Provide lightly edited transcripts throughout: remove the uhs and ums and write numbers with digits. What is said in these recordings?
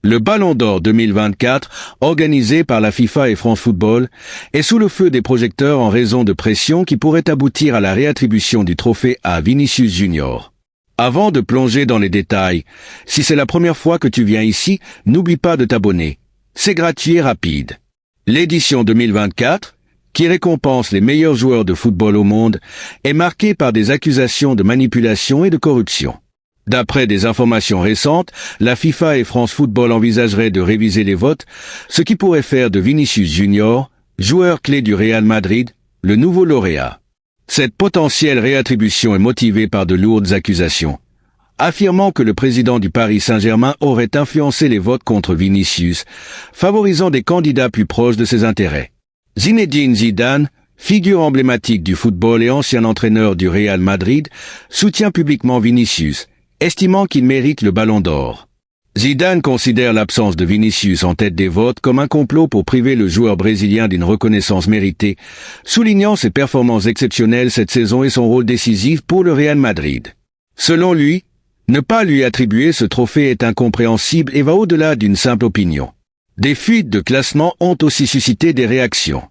Le Ballon d'Or 2024, organisé par la FIFA et France Football, est sous le feu des projecteurs en raison de pressions qui pourraient aboutir à la réattribution du trophée à Vinicius Junior. Avant de plonger dans les détails, si c'est la première fois que tu viens ici, n'oublie pas de t'abonner. C'est gratuit et rapide. L'édition 2024, qui récompense les meilleurs joueurs de football au monde, est marquée par des accusations de manipulation et de corruption. D'après des informations récentes, la FIFA et France Football envisageraient de réviser les votes, ce qui pourrait faire de Vinicius Junior, joueur clé du Real Madrid, le nouveau lauréat. Cette potentielle réattribution est motivée par de lourdes accusations, affirmant que le président du Paris Saint-Germain aurait influencé les votes contre Vinicius, favorisant des candidats plus proches de ses intérêts. Zinedine Zidane, figure emblématique du football et ancien entraîneur du Real Madrid, soutient publiquement Vinicius, estimant qu'il mérite le Ballon d'Or. Zidane considère l'absence de Vinicius en tête des votes comme un complot pour priver le joueur brésilien d'une reconnaissance méritée, soulignant ses performances exceptionnelles cette saison et son rôle décisif pour le Real Madrid. Selon lui, ne pas lui attribuer ce trophée est incompréhensible et va au-delà d'une simple opinion. Des fuites de classement ont aussi suscité des réactions.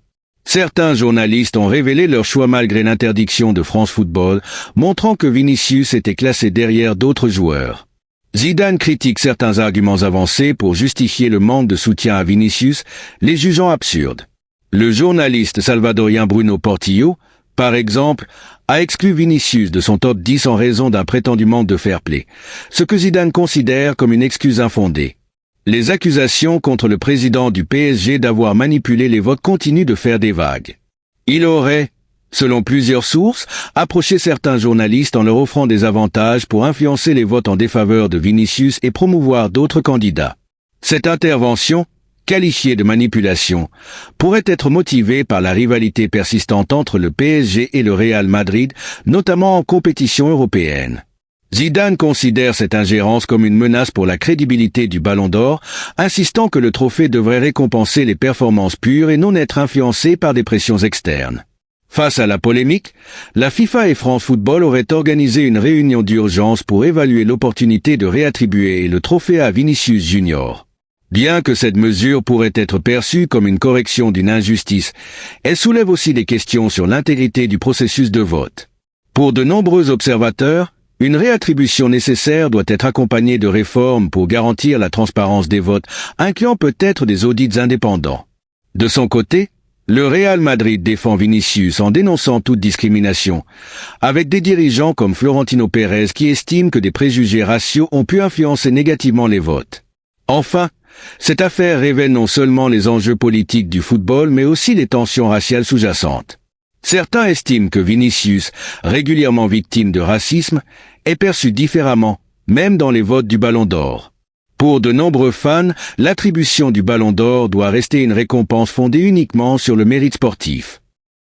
Certains journalistes ont révélé leur choix malgré l'interdiction de France Football, montrant que Vinicius était classé derrière d'autres joueurs. Zidane critique certains arguments avancés pour justifier le manque de soutien à Vinicius, les jugeant absurdes. Le journaliste salvadorien Bruno Portillo, par exemple, a exclu Vinicius de son top 10 en raison d'un prétendu manque de fair-play, ce que Zidane considère comme une excuse infondée. Les accusations contre le président du PSG d'avoir manipulé les votes continuent de faire des vagues. Il aurait, selon plusieurs sources, approché certains journalistes en leur offrant des avantages pour influencer les votes en défaveur de Vinicius et promouvoir d'autres candidats. Cette intervention, qualifiée de manipulation, pourrait être motivée par la rivalité persistante entre le PSG et le Real Madrid, notamment en compétition européenne. Zidane considère cette ingérence comme une menace pour la crédibilité du Ballon d'Or, insistant que le trophée devrait récompenser les performances pures et non être influencé par des pressions externes. Face à la polémique, la FIFA et France Football auraient organisé une réunion d'urgence pour évaluer l'opportunité de réattribuer le trophée à Vinicius Junior. Bien que cette mesure pourrait être perçue comme une correction d'une injustice, elle soulève aussi des questions sur l'intégrité du processus de vote. Pour de nombreux observateurs, une réattribution nécessaire doit être accompagnée de réformes pour garantir la transparence des votes, incluant peut-être des audits indépendants. De son côté, le Real Madrid défend Vinicius en dénonçant toute discrimination, avec des dirigeants comme Florentino Pérez qui estiment que des préjugés raciaux ont pu influencer négativement les votes. Enfin, cette affaire révèle non seulement les enjeux politiques du football, mais aussi les tensions raciales sous-jacentes. Certains estiment que Vinicius, régulièrement victime de racisme, est perçu différemment, même dans les votes du Ballon d'Or. Pour de nombreux fans, l'attribution du Ballon d'Or doit rester une récompense fondée uniquement sur le mérite sportif.